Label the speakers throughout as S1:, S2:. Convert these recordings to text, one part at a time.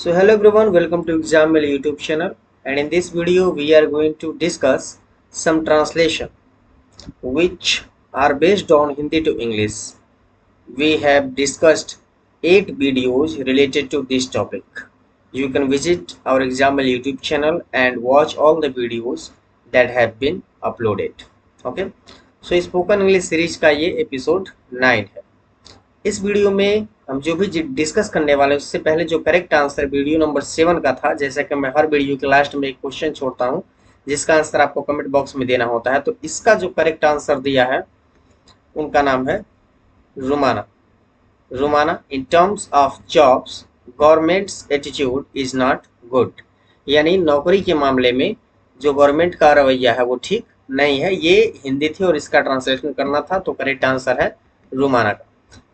S1: So hello everyone, welcome to ExamMail YouTube channel, and in this video we are going to discuss some translation which are based on Hindi to English. We have discussed 8 videos related to this topic. You can visit our ExamMail YouTube channel and watch all the videos that have been uploaded. Okay, so spoken English series का ये episode 9 है। इस video में हम जो भी discuss करने वाले हैं उससे पहले जो करेक्ट आंसर वीडियो नंबर 7 का था, जैसा कि मैं हर वीडियो के लास्ट में एक क्वेश्चन छोड़ता हूं जिसका आंसर आपको कमेंट बॉक्स में देना होता है, तो इसका जो करेक्ट आंसर दिया है उनका नाम है रुमाना। रुमाना, in terms of jobs governments attitude is not good, यानी नौकरी के मामले में जो गवर्नमेंट का रवैया है वो ठीक नहीं है। ये हिंदी थी और इसका ट्रांसलेशन करना था, तो करेक्ट आंसर है रुमाना का।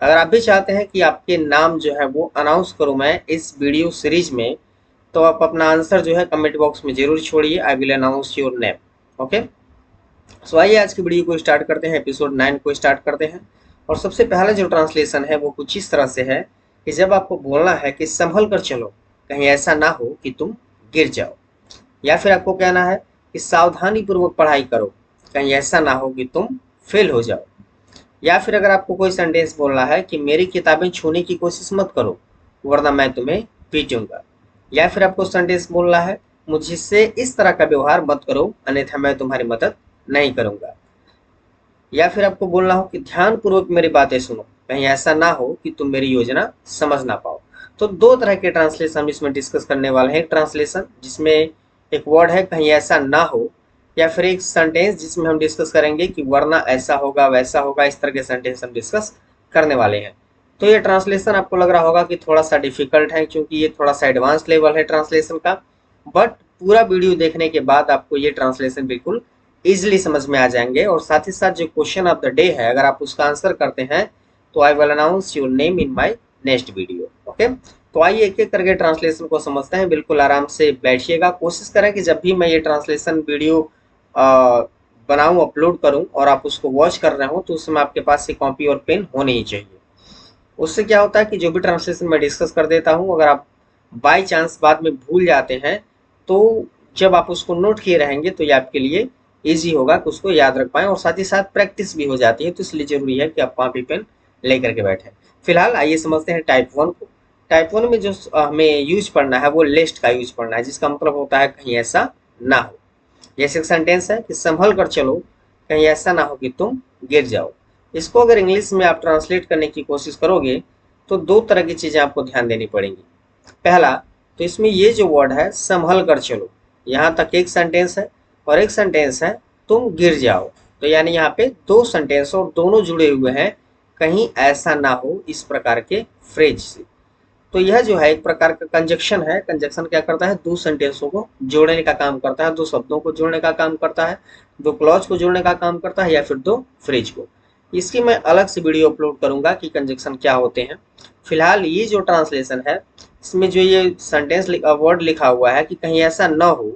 S1: अगर आप भी चाहते हैं कि आपके नाम जो है वो अनाउंस करूं मैं इस वीडियो सीरीज में, तो आप अपना आंसर जो है कमेंट बॉक्स में जरूर छोड़िए। I will announce your name. Okay, so आइए आज की वीडियो को स्टार्ट करते हैं, एपिसोड 9 को स्टार्ट करते हैं। और सबसे पहला जो ट्रांसलेशन है वो कुछ इस तरह से है कि जब आपको बोलना है कि संभल कर चलो, कहीं ऐसा ना हो कि तुम गिर जाओ, या फिर आपको कहना है कि सावधानी पूर्वक पढ़ाई करो, कहीं ऐसा ना हो कि तुम फेल हो जाओ, या फिर अगर आपको कोई सेंटेंस बोलना है कि मेरी किताबें छूने की कोशिश मत करो वरना मैं तुम्हें पीटूंगा, या फिर आपको सेंटेंस बोलना है मुझसे इस तरह का व्यवहार मत करो अन्यथा मैं तुम्हारी मदद नहीं करूंगा, या फिर आपको बोलना हो कि ध्यान पूर्वक मेरी बातें सुनो, कहीं ऐसा ना हो कि तुम मेरी योजना समझ ना पाओ। तो दो तरह के ट्रांसलेशन हम इसमें डिस्कस करने वाले हैं। एक ट्रांसलेशन जिसमें एक वर्ड है कहीं ऐसा ना हो, या फिर एक सेंटेंस जिसमें हम डिस्कस करेंगे कि वरना ऐसा होगा वैसा होगा। इस तरह के सेंटेंस हम डिस्कस करने वाले हैं। तो ये ट्रांसलेशन आपको लग रहा होगा कि थोड़ा सा डिफिकल्ट है, क्योंकि ये थोड़ा सा एडवांस लेवल है ट्रांसलेशन का, बट पूरा वीडियो देखने के बाद आपको ये ट्रांसलेशन बिल्कुल इजिली समझ में आ जाएंगे। और साथ ही साथ जो क्वेश्चन ऑफ द डे है, अगर आप उसका आंसर करते हैं तो I will announce your name in my next video. Okay, तो आइए एक एक करके ट्रांसलेशन को समझते हैं। बिल्कुल आराम से बैठिएगा। कोशिश करें कि जब भी मैं ये ट्रांसलेशन वीडियो बनाऊं, अपलोड करूं और आप उसको वॉच कर रहे हो, तो उस समय आपके पास एक कॉपी और पेन होनी ही चाहिए। उससे क्या होता है कि जो भी ट्रांसलेशन मैं डिस्कस कर देता हूं, अगर आप बाय चांस बाद में भूल जाते हैं तो जब आप उसको नोट किए रहेंगे तो ये आपके लिए ईजी होगा कि उसको याद रख पाएं, और साथ ही साथ प्रैक्टिस भी हो जाती है। तो इसलिए जरूरी है कि आप कॉपी पेन लेकर के बैठें। फिलहाल आइए समझते हैं टाइप 1 को। टाइप 1 में जो हमें यूज पढ़ना है वो लेस्ट का यूज पढ़ना है, जिसका मतलब होता है कहीं ऐसा ना हो। जैसे एक सेंटेंस है कि संभल कर चलो, कहीं ऐसा ना हो कि तुम गिर जाओ। इसको अगर इंग्लिश में आप ट्रांसलेट करने की कोशिश करोगे तो दो तरह की चीजें आपको ध्यान देनी पड़ेंगी। पहला, तो इसमें ये जो वर्ड है संभल कर चलो, यहाँ तक एक सेंटेंस है, और एक सेंटेंस है तुम गिर जाओ। तो यानी यहाँ पे दो सेंटेंस और दोनों जुड़े हुए हैं कहीं ऐसा ना हो इस प्रकार के फ्रेज से। तो यह जो है एक प्रकार का कंजक्शन है। कंजक्शन क्या करता है? दो सेंटेंसों को जोड़ने का काम करता है, दो शब्दों को जोड़ने का काम करता है, दो क्लॉज को जोड़ने का काम करता है, या फिर दो फ्रेज को। इसकी मैं अलग से वीडियो अपलोड करूंगा कि कंजक्शन क्या होते हैं। फिलहाल ये जो ट्रांसलेशन है, इसमें जो ये सेंटेंस वर्ड लिखा हुआ है कि कहीं ऐसा न हो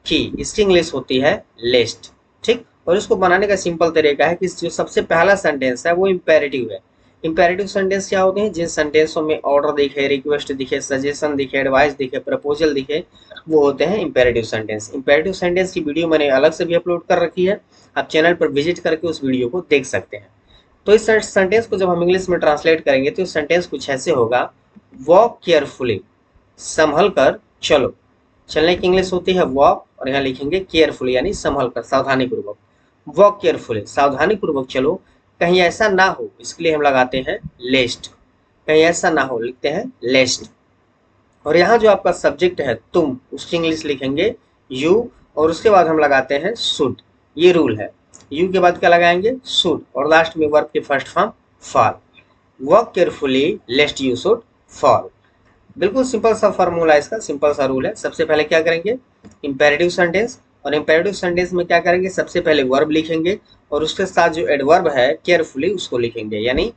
S1: कि, इसकी इंग्लिश होती है लेस्ट। ठीक, और इसको बनाने का सिंपल तरीका है कि जो सबसे पहला सेंटेंस है वो इम्पेरेटिव है। इम्पेरेटिव सेंटेंस क्या होते हैं? जिन सेंटेंसों में ऑर्डर दिखे, रिक्वेस्ट दिखे, सजेशन दिखे, एडवाइस दिखे, प्रपोजल दिखे, वो होते हैं इम्पेरेटिव सेंटेंस। इम्पेरेटिव सेंटेंस की वीडियो मैंने अलग से भी अपलोड कर रखी है, आप चैनल पर विजिट करके उस वीडियो को देख सकते हैं। तो इस सेंटेंस को जब हम इंग्लिश में ट्रांसलेट करेंगे तो सेंटेंस कुछ ऐसे होगा, वॉक केयरफुली, संभल कर चलो। चलने की इंग्लिश होती है वॉक, और यहाँ लिखेंगे केयरफुली यानी संभल कर, सावधानी पूर्वक। वॉक केयरफुली, सावधानी पूर्वक चलो, कहीं ऐसा ना हो, इसके लिए हम लगाते हैं लेस्ट। कहीं ऐसा ना हो लिखते हैं लेस्ट। और यहाँ जो आपका सब्जेक्ट है तुम, उसकी इंग्लिश लिखेंगे यू, और उसके बाद हम लगाते हैं शुड। ये रूल है, यू के बाद क्या लगाएंगे? शुड, और लास्ट में वर्ब के first form fall. Work carefully लेस्ट you should fall. बिल्कुल सिंपल सा फॉर्मूला इसका, सिंपल सा रूल है। सबसे पहले क्या करेंगे? इंपेरेटिव सेंटेंस, और इंपेरेटिव सेंटेंस में क्या करेंगे? सबसे पहले वर्ब लिखेंगे और उसके साथ जो एडवर्ब है केयरफुली उसको लिखेंगे, यानी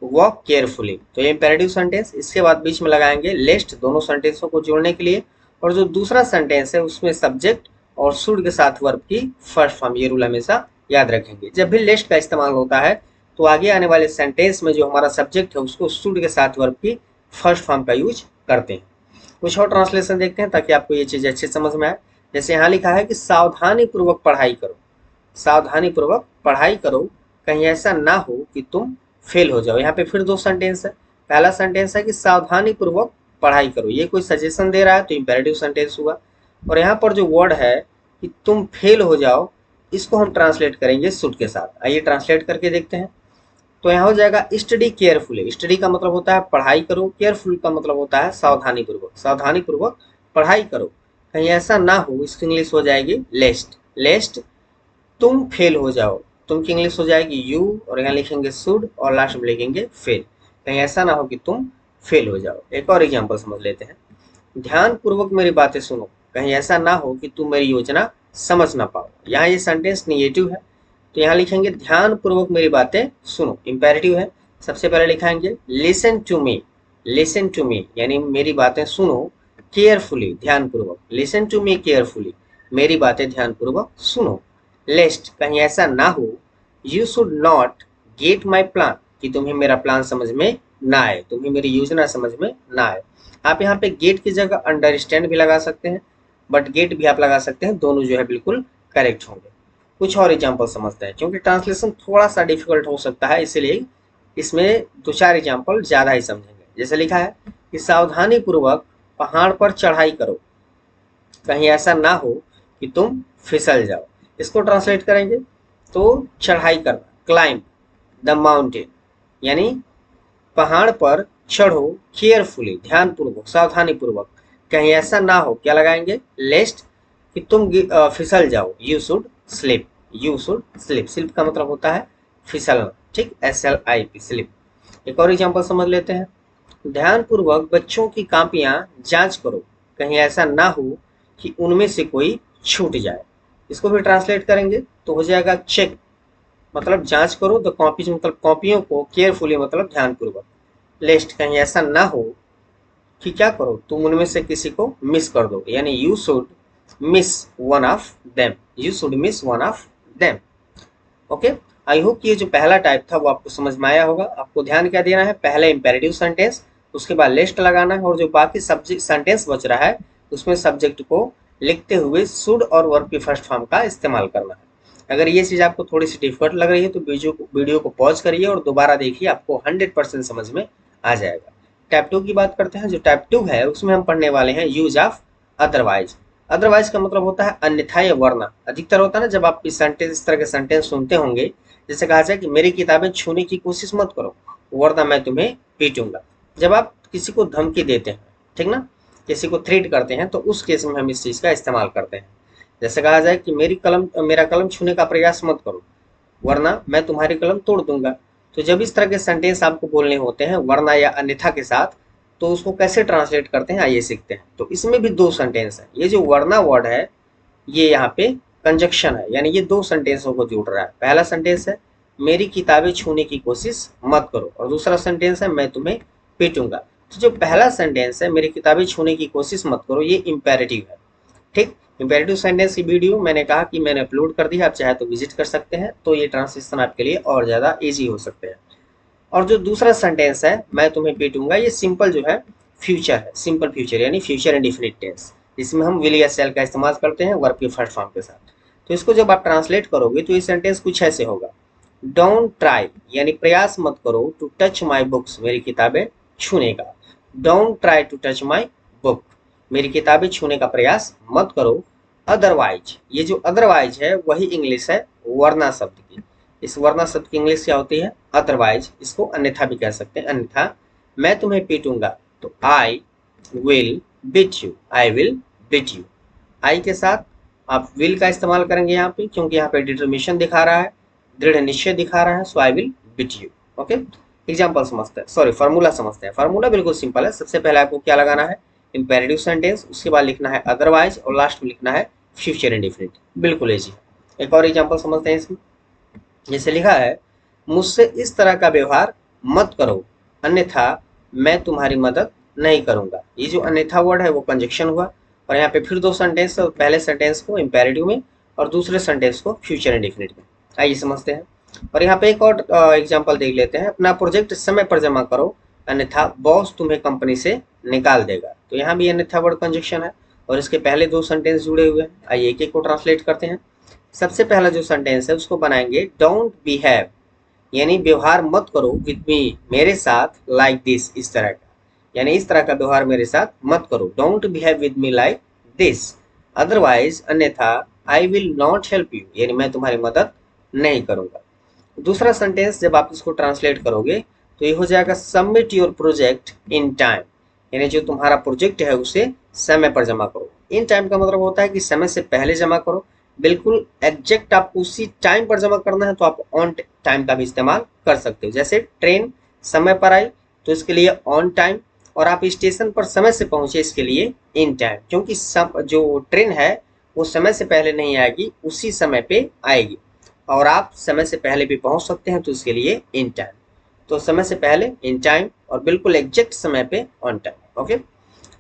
S1: वॉक केयरफुली। तो ये इंपेरेटिव सेंटेंस। इसके बाद बीच में लगाएंगे लेस्ट, दोनों सेंटेंसों को जोड़ने के लिए। और जो दूसरा सेंटेंस है उसमें सब्जेक्ट और शुड के साथ वर्ब की फर्स्ट फॉर्म। ये रूल हमेशा याद रखेंगे। जब भी लेस्ट का इस्तेमाल होता है तो आगे आने वाले सेंटेंस में जो हमारा सब्जेक्ट है उसको शुड के साथ वर्ब की फर्स्ट फॉर्म का यूज करते हैं। कुछ और ट्रांसलेशन देखते हैं ताकि आपको ये चीज़ अच्छे समझ में आए। जैसे यहाँ लिखा है कि सावधानी पूर्वक पढ़ाई करो, सावधानी पूर्वक पढ़ाई करो, कहीं ऐसा ना हो कि तुम फेल हो जाओ। यहाँ पे फिर दो सेंटेंस है। पहला सेंटेंस है कि सावधानी पूर्वक पढ़ाई करो, ये कोई सजेशन दे रहा है तो इम्पेरेटिव सेंटेंस हुआ। और यहाँ पर जो वर्ड है कि तुम फेल हो जाओ, इसको हम ट्रांसलेट करेंगे शुड के साथ। आइए ट्रांसलेट करके देखते हैं। तो यहाँ हो जाएगा स्टडी केयरफुली। स्टडी का मतलब होता है पढ़ाई करो, केयरफुल का मतलब होता है सावधानी पूर्वक। सावधानी पूर्वक पढ़ाई करो, कहीं ऐसा ना हो, इसकी इंग्लिश हो जाएगी लेस्ट। लेस्ट तुम फेल हो जाओ, तुम की इंग्लिश हो जाएगी यू, और यहाँ लिखेंगे शुड और लास्ट में लिखेंगे फेल। कहीं ऐसा ना हो कि तुम फेल हो जाओ। एक और एग्जाम्पल समझ लेते हैं। ध्यान पूर्वक मेरी बातें सुनो, कहीं ऐसा ना हो कि तुम मेरी योजना समझ ना पाओ। यहाँ ये सेंटेंस निगेटिव है, तो यहाँ लिखेंगे ध्यान पूर्वक मेरी बातें सुनो, इंपेरेटिव है। सबसे पहले लिखाएंगे listen to me, listen to me यानी मेरी बातें सुनो केयरफुली, ध्यान पूर्वक। लिसन टू मी केयरफुली, मेरी बातें ध्यान पूर्वक सुनो। लेस्ट कहीं ऐसा ना हो, you should not get my plan, कि तुम्हें मेरा प्लान समझ में ना आए, तुम्हें मेरी योजना समझ में ना आए। आप यहाँ पे गेट की जगह अंडरस्टैंड भी लगा सकते हैं, बट गेट भी आप लगा सकते हैं, दोनों जो है बिल्कुल करेक्ट होंगे। कुछ और एग्जाम्पल समझते हैं, क्योंकि ट्रांसलेशन थोड़ा सा डिफिकल्ट हो सकता है, इसीलिए इसमें दो चार एग्जाम्पल ज़्यादा ही समझेंगे। जैसे लिखा है कि सावधानी पूर्वक पहाड़ पर चढ़ाई करो, कहीं ऐसा ना हो कि तुम फिसल जाओ। इसको ट्रांसलेट करेंगे तो चढ़ाई करना, क्लाइंब द माउंटेन, यानी पहाड़ पर चढ़ो केयरफुली, ध्यानपूर्वक, सावधानी पूर्वक, कहीं ऐसा ना हो, क्या लगाएंगे लेस्ट, कि तुम फिसल जाओ, you should slip, you should slip. Slip का मतलब होता है फिसलना, ठीक, SLIP स्लिप। एक और एग्जांपल समझ लेते हैं। ध्यानपूर्वक बच्चों की कॉपियां जांच करो, कहीं ऐसा ना हो कि उनमें से कोई छूट जाए। इसको भी ट्रांसलेट करेंगे तो हो जाएगा चेक, मतलब जांच करो, द कॉपीज मतलब कॉपियों को, केयरफुली मतलब ध्यानपूर्वक, लिस्ट कहीं ऐसा ना हो कि क्या करो, तुम उनमें से किसी को मिस कर दो, यानी you should miss one of them, you should miss one of them. Okay, I hope ये जो पहला टाइप था वो आपको समझ में आया होगा। आपको ध्यान क्या देना है, पहले इंपेरेटिव सेंटेंस, उसके बाद लिस्ट लगाना है, और जो बाकी सब्जेक्ट सेंटेंस बच रहा है उसमें सब्जेक्ट को लिखते हुए शुड और वर्ब की फर्स्ट फॉर्म का इस्तेमाल करना है। अगर ये चीज़ आपको थोड़ी सी डिफिकल्ट लग रही है तो वीडियो को पॉज करिए और दोबारा देखिए, आपको 100% समझ में आ जाएगा। टाइप 2 की बात करते हैं। जो टाइप 2 है उसमें हम पढ़ने वाले हैं यूज ऑफ अदरवाइज। अदरवाइज का मतलब होता है अन्यथा या वरना। अधिकतर होता है ना, जब आप इस तरह के सेंटेंस सुनते होंगे, जैसे कहा जाए कि मेरी किताबें छूने की कोशिश मत करो, वरना मैं तुम्हें पीटूंगा। जब आप किसी को धमकी देते हैं, ठीक ना, किसी को थ्रेट करते हैं, तो उस केस में हम इस चीज़ का इस्तेमाल करते हैं। जैसे कहा जाए कि मेरा कलम छूने का प्रयास मत करो, वरना मैं तुम्हारी कलम तोड़ दूंगा। तो जब इस तरह के सेंटेंस आपको बोलने होते हैं वरना या अन्यथा के साथ, तो उसको कैसे ट्रांसलेट करते हैं आइए सीखते हैं। तो इसमें भी दो सेंटेंस है। ये जो वरना वर्ड है ये यहाँ पे कंजक्शन है, यानी ये दो सेंटेंसों को जोड़ रहा है। पहला सेंटेंस है मेरी किताबें छूने की कोशिश मत करो, और दूसरा सेंटेंस है मैं तुम्हें पीटूंगा। तो जो पहला सेंटेंस है मेरी किताबें छूने की कोशिश मत करो, ये इंपेरेटिव है, ठीक। इंपेरेटिव सेंटेंस की वीडियो मैंने कहा कि मैंने अपलोड कर दी है, आप चाहे तो विजिट कर सकते हैं, तो ये ट्रांसलेशन आपके लिए और ज़्यादा ईजी हो सकते हैं। और जो दूसरा सेंटेंस है मैं तुम्हें पीटूंगा, ये सिंपल जो है फ्यूचर है, सिंपल फ्यूचर यानी फ्यूचर इंडेफिनिट टेंस, जिसमें हम विल या शैल का इस्तेमाल करते हैं वर्ब के फर्स्ट फॉर्म के साथ। तो इसको जब आप ट्रांसलेट करोगे तो ये सेंटेंस कुछ ऐसे होगा, डोंट ट्राई यानी प्रयास मत करो, टू टच माई बुक्स मेरी किताबें छूने का। Don't try to touch my book, मेरी किताबें छूने का प्रयास मत करो। अदरवाइज, ये जो अदरवाइज है वही इंग्लिश है वरना शब्द की। इस वरना शब्द की इंग्लिश क्या होती है, अदरवाइज। इसको अन्यथा भी कह सकते हैं, अन्यथा मैं तुम्हें पीटूंगा, तो I will beat you, I will beat you. I के साथ आप विल का इस्तेमाल करेंगे यहाँ पे, क्योंकि यहाँ पे डिटर्मिनेशन दिखा रहा है, दृढ़ निश्चय दिखा रहा है, so I will beat you. Okay, example समझते हैं, सॉरी फार्मूला समझते हैं। फार्मूला बिल्कुल सिंपल है। सबसे पहले आपको क्या लगाना है, इंपेरेटिव सेंटेंस, उसके बाद लिखना है अदरवाइज, और लास्ट में लिखना है फ्यूचर इंडेफिनिट, बिल्कुल इजी। एक और एग्जांपल समझते हैं इसमें। जैसे लिखा है मुझसे इस तरह का व्यवहार मत करो, अन्यथा मैं तुम्हारी मदद नहीं करूंगा। ये जो अन्यथा वर्ड है वो कंजक्शन हुआ, और यहाँ पे फिर दो सेंटेंस, पहले सेंटेंस को इंपेरेटिव में और दूसरे सेंटेंस को फ्यूचर इंडेफिनिट में। आइए समझते हैं। और यहाँ पे एक और एग्जाम्पल देख लेते हैं। अपना प्रोजेक्ट समय पर जमा करो, अन्यथा बॉस तुम्हें कंपनी से निकाल देगा। तो यहाँ भी अन्यथा वर्ड कंजक्शन है और इसके पहले दो सेंटेंस जुड़े हुए हैं। आइए एक एक को ट्रांसलेट करते हैं। सबसे पहला जो सेंटेंस है उसको बनाएंगे डोंट बिहेव, यानी व्यवहार मत करो विद मी, मेरे साथ, लाइक दिस, इस तरह का, यानी इस तरह का व्यवहार मेरे साथ मत करो। Don't behave with me like this, otherwise, अन्यथा, I will not help you, यानी मैं तुम्हारी मदद नहीं करूंगा। दूसरा सेंटेंस जब आप इसको ट्रांसलेट करोगे तो ये हो जाएगा submit your project in time, यानी जो तुम्हारा प्रोजेक्ट है उसे समय पर जमा करो। इन टाइम का मतलब होता है कि समय से पहले जमा करो, बिल्कुल एग्जैक्ट आपको उसी टाइम पर जमा करना है तो आप ऑन टाइम का भी इस्तेमाल कर सकते हो। जैसे ट्रेन समय पर आई तो इसके लिए ऑन टाइम, और आप स्टेशन पर समय से पहुंचे इसके लिए इन टाइम, क्योंकि जो ट्रेन है वो समय से पहले नहीं आएगी, उसी समय पे आएगी, और आप समय से पहले भी पहुंच सकते हैं तो इसके लिए इन टाइम। तो समय से पहले इन टाइम और बिल्कुल एग्जैक्ट समय पे ऑन टाइम। ओके,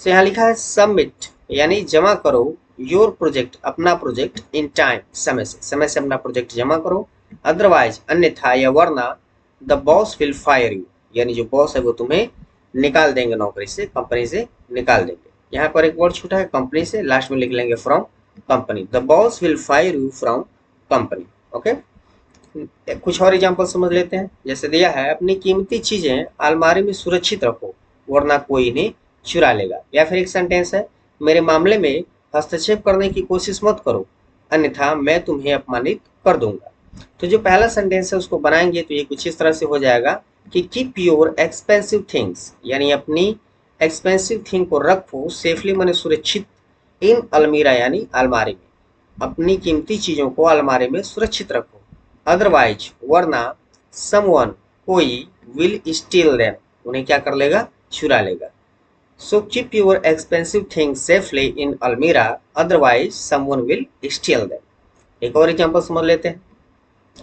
S1: सो यहाँ लिखा है सबमिट, यानी जमा करो योर प्रोजेक्ट, अपना प्रोजेक्ट इन टाइम, समय से अपना प्रोजेक्ट जमा करो, अदरवाइज, अन्यथा या वरना, the boss will fire you, यानी जो बॉस है वो तुम्हें निकाल देंगे नौकरी से, कंपनी से निकाल देंगे। यहाँ पर एक वर्ड छूटा है कंपनी से, लास्ट में लिख लेंगे from company, the boss will fire you from company. Okay, कुछ और एग्जांपल समझ लेते हैं। जैसे दिया है अपनी कीमती चीजें अलमारी में सुरक्षित रखो वरना कोई इन्हें चुरा लेगा। या फिर एक सेंटेंस है मेरे मामले में हस्तक्षेप करने की कोशिश मत करो अन्यथा मैं तुम्हें अपमानित कर दूंगा। तो जो पहला सेंटेंस है उसको बनाएंगे तो ये कुछ इस तरह से हो जाएगा कि कीप योर एक्सपेंसिव थिंग्स, यानी अपनी एक्सपेंसिव थिंग को रखो सेफली, माने सुरक्षित, इन अलमीरा, यानी अलमारी में, अपनी कीमती चीजों को अलमारी में सुरक्षित रखो, अदरवाइज, वरना, समवन, कोई, विल स्टील देम, उन्हें क्या कर लेगा, चुरा लेगा। So keep your expensive things safely in अलमीरा, otherwise someone will steal them. एक और एग्जांपल समझ लेते हैं।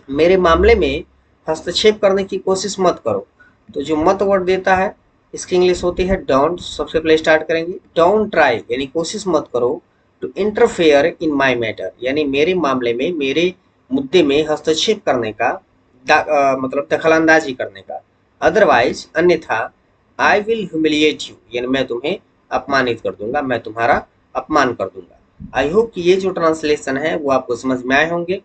S1: मेरे मामले में हस्तक्षेप करने की कोशिश मत करो। तो जो मत वर्ड देता है इसकी इंग्लिश होती है डोंट। सबसे पहले स्टार्ट करेंगे डोंट ट्राई, यानी कोशिश मत करो, to interfere in my matter, यानी मेरे मामले में, मेरे मुद्दे में हस्तक्षेप करने का, मतलब दखलंदाजी करने का, अदरवाइज, अन्यथा, आई विल ह्यूमिलिएट यू, यानी मैं तुम्हें अपमानित कर दूंगा, मैं तुम्हारा अपमान कर दूंगा। आई होप कि ये जो ट्रांसलेशन है वो आपको समझ में आए होंगे।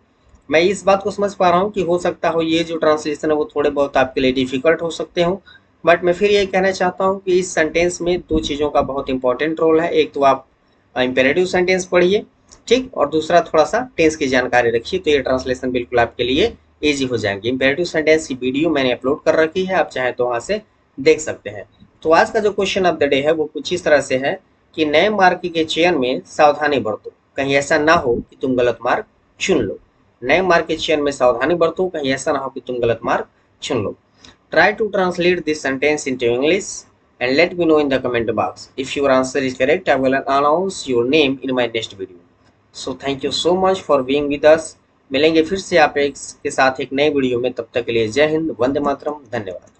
S1: मैं इस बात को समझ पा रहा हूँ कि हो सकता हो ये जो ट्रांसलेशन है वो थोड़े बहुत आपके लिए डिफिकल्ट हो सकते हो, बट मैं फिर ये कहना चाहता हूँ कि इस सेंटेंस में दो चीज़ों का बहुत इंपॉर्टेंट रोल है। एक तो आप इंपेरेटिव सेंटेंस पढ़िए, ठीक, और दूसरा थोड़ा सा टेंस की जानकारी रखिए, तो ये ट्रांसलेशन बिल्कुल आपके लिए ईजी हो जाएंगे। इंपेरेटिव सेंटेंस की वीडियो मैंने अपलोड कर रखी है, आप चाहें तो वहाँ से देख सकते हैं। तो आज का जो क्वेश्चन ऑफ द डे है वो कुछ इस तरह से है कि नए मार्ग के चयन में सावधानी बरतो, कहीं ऐसा ना हो कि तुम गलत मार्ग चुन लो। नए मार्ग के चयन में सावधानी बरतो, कहीं ऐसा ना हो कि तुम गलत मार्ग चुन लो। Try to translate this sentence into English and let me know in the comment box. If your answer is correct, I will announce your name in my next video. So thank you so much for being with us. मिलेंगे फिर से आप एक के साथ एक नए video में, तब तक के लिए जय हिंद, वंदे मातरम, धन्यवाद।